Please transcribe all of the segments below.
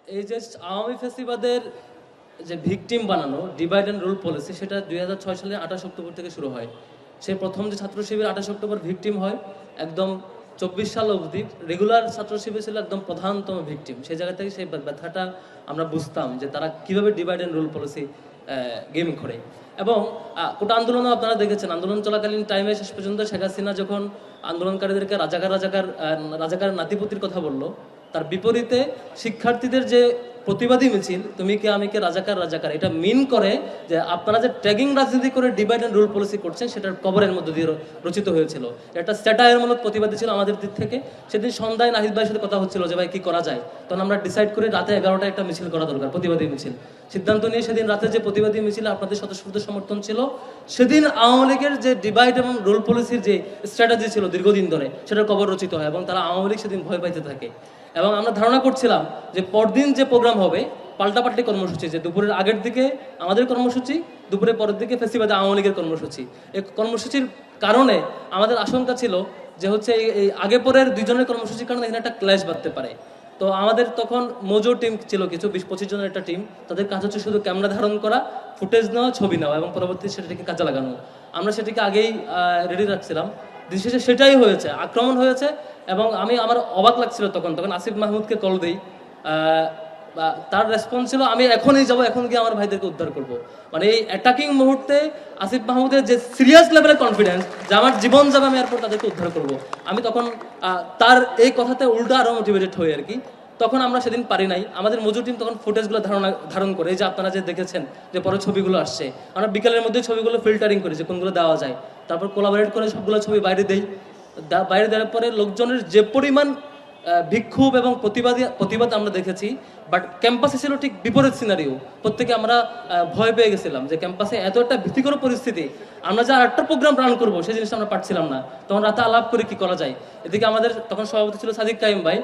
এই যে আওয়ামী ফ্যাসিবাদের যে ভিকটিম বানানো ডিভাইড অ্যান্ড রুল পলিসি, সেটা 2006 সালে 28 অক্টোবর থেকে শুরু হয়। সেই প্রথম যে ছাত্র শিবির 28 অক্টোবর ভিকটিম হয়, একদম 24 সাল অবধি রেগুলার ছাত্র শিবির ছিল একদম প্রধানতম ভিকটিম। সেই জায়গা থেকে সেই ব্যথাটা আমরা বুঝতাম যে তারা কিভাবে divide and rule policy game করে। এবং কোটা আন্দোলনও আপনারা দেখেছেন, আন্দোলন চলাকালীন টাইমে শেষ পর্যন্ত শেখ হাসিনা যখন আন্দোলনকারীদেরকে রাজাকার নাতিপুতির কথা বললো, তার বিপরীতে শিক্ষার্থীদের যে প্রতিবাদী মিছিল তুমি কে আমি কে রাজাকার এটা মিন করে যে আপনারা যে ট্যাগিং রাজনীতি করে ডিভাইড অ্যান্ড রুল পলিসি করছেন সেটার কবরের মধ্যে দিয়ে রচিত হয়েছিল। এটা স্যাটায়ারমূলক প্রতিবাদী ছিল আমাদের দিক থেকে। সেদিন সন্ধ্যায় নাহিদ ভাইয়ের সাথে কথা হচ্ছিল যে ভাই কি করা যায়, তখন আমরা ডিসাইড করে রাতে 11টায় একটা মিছিল করা দরকার, প্রতিবাদী মিছিল। সিদ্ধান্ত নিয়ে সেদিন রাতে যে প্রতিবাদী মিছিল আপনাদের স্বতঃস্ফূর্ত সমর্থন ছিল, সেদিন আওয়ামী লীগের যে ডিভাইড এবং রুল পলিসির যে স্ট্র্যাটেজি ছিল দীর্ঘদিন ধরে সেটার কবর রচিত হয় এবং তারা আওয়ামী লীগ সেদিন ভয় পাইতে থাকে। এবং আমরা ধারণা করছিলাম যে পরদিন যে প্রোগ্রাম হবে পাল্টাপাল্টি কর্মসূচি, যে দুপুরের আগের দিকে আমাদের কর্মসূচি, দুপুরের পরের দিকে ফ্যাসিবাদী আওয়ামী লীগের কর্মসূচি। এই কর্মসূচির কারণে আমাদের আশঙ্কা ছিল যে হচ্ছে এই আগে পরের দুইজনের কর্মসূচির কারণে এখানে একটা ক্ল্যাশ বাঁধতে পারে। তো আমাদের তখন মোজো টিম ছিল কিছু 20-25 জনের একটা টিম, তাদের কাজ হচ্ছে শুধু ক্যামেরা ধারণ করা, ফুটেজ নেওয়া, ছবি নেওয়া এবং পরবর্তী সেটাকে কাজে লাগানো। আমরা সেটাকে আগেই রেডি রাখছিলাম। দিন শেষে সেটাই হয়েছে, আক্রমণ হয়েছে। এবং আমার অবাক লাগছিল তখন আসিফ মাহমুদকে কল দিই, তার রেসপন্স ছিল আমি এখনই যাব, এখন গিয়ে আমার ভাইদেরকে উদ্ধার করব। মানে এই অ্যাটাকিং মুহূর্তে আসিফ মাহমুদের যে সিরিয়াস লেভেলের কনফিডেন্স যে আমার জীবন যাবে আমি এরপর তাদেরকে উদ্ধার করব, আমি তখন তার এই কথাতে উল্টা আরও মোটিভেটেড হই আর কি। তখন আমরা সেদিন পারি নাই, আমাদের মজুর টিম তখন ফুটেজগুলো ধারণ করে, যে আপনারা যে দেখেছেন যে পরে ছবিগুলো আসছে, আমরা বিকেলের মধ্যে ছবিগুলো ফিল্টারিং করি যে কোনগুলো দেওয়া যায়, তারপর কোলাবোরেট করে সবগুলো ছবি বাইরে দেই। বাইরে দেওয়ার পরে লোকজনের যে পরিমাণ বিক্ষোভ এবং প্রতিবাদ আমরা দেখেছি, বাট ক্যাম্পাসে ছিল ঠিক বিপরীত সিনারিও। প্রত্যেকে আমরা ভয় পেয়ে গেছিলাম যে ক্যাম্পাসে এত একটা ভীতিকর পরিস্থিতি, আমরা যে আরেকটা প্রোগ্রাম রান করবো সেই জিনিসটা আমরা পারছিলাম না। তখন রাতে আলাপ করে কি করা যায়। এদিকে আমাদের তখন সভাপতি ছিল সাদিক কাইম ভাই,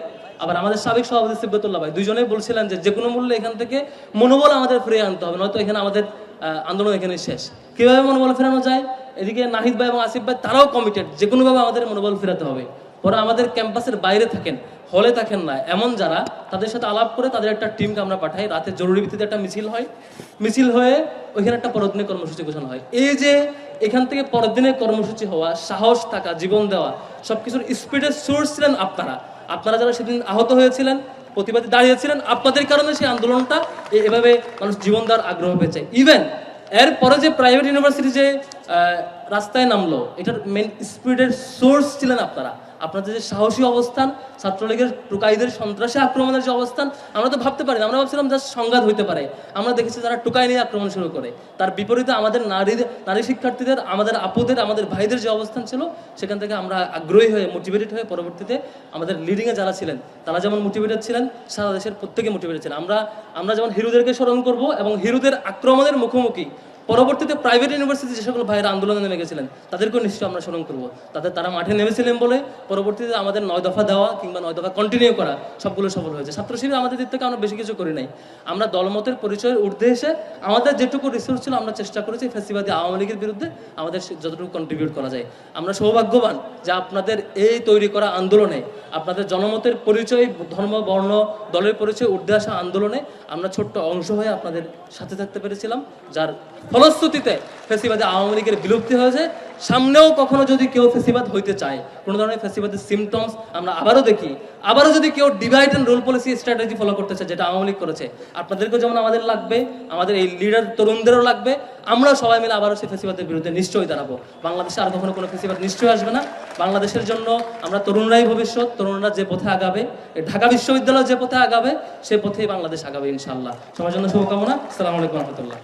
আবার আমাদের সাবেক সভাপতি সিব্বতুল্লাহ ভাই, দুজনেই বলছিলেন যে কোনো মূল্যে এখান থেকে মনোবল আমাদের ফিরিয়ে আনতে হবে, নয়তো এখানে আমাদের আন্দোলন এখানে শেষ। কীভাবে মনোবল ফেরানো যায়, এদিকে নাহিদ ভাই এবং আসিফ ভাই তারাও কমিটেড, যে কোনোভাবে আমাদের মনোবল ফেরাতে হবে। পরে আমাদের ক্যাম্পাসের বাইরে থাকেন, হলে থাকেন না এমন যারা, তাদের সাথে আলাপ করে তাদের একটা টিমকে আমরা পাঠাই। রাতে জরুরি ভিত্তিতে একটা মিছিল হয়ে ওইখানে একটা পরদিনের কর্মসূচি ঘোষণা হয়। এই যে এখান থেকে পরদিনের কর্মসূচি হওয়া, সাহস থাকা, জীবন দেওয়া, সবকিছুর স্পিডের সোর্স ছিলেন আপনারা যারা সেদিন আহত হয়েছিলেন, প্রতিবাদী দাঁড়িয়েছিলেন, আপনাদের কারণে সেই আন্দোলনটা এভাবে মানুষ জীবন দেওয়ার আগ্রহ পেয়েছে। ইভেন এরপরে যে প্রাইভেট ইউনিভার্সিটি যে রাস্তায় নামলো, এটার মেন স্পিডের সোর্স ছিলেন আপনাদের যে সাহসী অবস্থান, ছাত্রলীগের টুকাইদের সন্ত্রাসী আক্রমণের যে অবস্থান, আমরা তো ভাবতে পারি না। আমরা ভাবছিলাম জাস্ট সংঘাত হইতে পারে, আমরা দেখেছি যারা টুকাই নিয়ে আক্রমণ শুরু করে। তার বিপরীতে আমাদের নারী শিক্ষার্থীদের, আমাদের আপুদের, আমাদের ভাইদের যে অবস্থান ছিল, সেখান থেকে আমরা আগ্রহী হয়ে মোটিভেটেড হয়ে পরবর্তীতে আমাদের লিডিংয়ে যারা ছিলেন তারা যেমন মোটিভেটেড ছিলেন, সারা দেশের প্রত্যেকে মোটিভেটেড ছিলেন। আমরা যেমন হিরোদেরকে স্মরণ করব এবং হিরোদের আক্রমণের মুখোমুখি পরবর্তীতে প্রাইভেট ইউনিভার্সিটি যে সকল ভাইয়েরা আন্দোলনে নেমে গেছিলেন তাদেরকেও নিশ্চয়ই আমরা স্মরণ করবো। তারা মাঠে নেমেছিলেন বলে পরবর্তীতে আমাদের 9 দফা দেওয়া কিংবা 9 দফা কন্টিনিউ করা সবগুলো সফল হয়েছে। ছাত্র শিবির আমাদের দিক থেকে আমরা বেশি কিছু করি নাই, আমরা দলমতের পরিচয়ের ঊর্ধ্বে এসে আমাদের যেটুকু রিসোর্স ছিল আমরা চেষ্টা করেছি ফ্যাসিবাদী আওয়ামী লীগের বিরুদ্ধে আমাদের যতটুকু কন্ট্রিবিউট করা যায়। আমরা সৌভাগ্যবান যে আপনাদের এই তৈরি করা আন্দোলনে, আপনাদের জনমতের পরিচয়, ধর্ম, বর্ণ, দলের পরিচয় ঊর্ধ্বে আসা আন্দোলনে আমরা ছোট্ট অংশ হয়ে আপনাদের সাথে থাকতে পেরেছিলাম, যার ফলশ্রুতিতে ফ্যাসিবাদী আওয়ামী লীগের বিলুপ্তি হয়েছে। সামনেও কখনো যদি কেউ ফ্যাসিবাদ হইতে চায়, কোনো ধরনের ফ্যাসিবাদের সিমটমস আমরা আবারও দেখি, আবারও যদি কেউ divide and rule policy strategy follow করতে চায় যেটা আওয়ামী লীগ করেছে, আপনাদেরকেও যেমন আমাদের লাগবে, আমাদের এই লিডার তরুণদেরও লাগবে। আমরা সবাই মিলে আবারও সেই ফ্যাসিবাদের বিরুদ্ধে নিশ্চয়ই দাঁড়াবো। বাংলাদেশে আর কখনো কোনো ফ্যাসিবাদ নিশ্চয়ই আসবে না। বাংলাদেশের জন্য আমরা তরুণরাই ভবিষ্যৎ, তরুণরা যে পথে আগাবে, ঢাকা বিশ্ববিদ্যালয় যে পথে আগাবে, সে পথেই বাংলাদেশ আগাবে ইনশাআল্লাহ। সবার জন্য শুভকামনা। আসসালামু আলাইকুম রহমতুল্লাহ।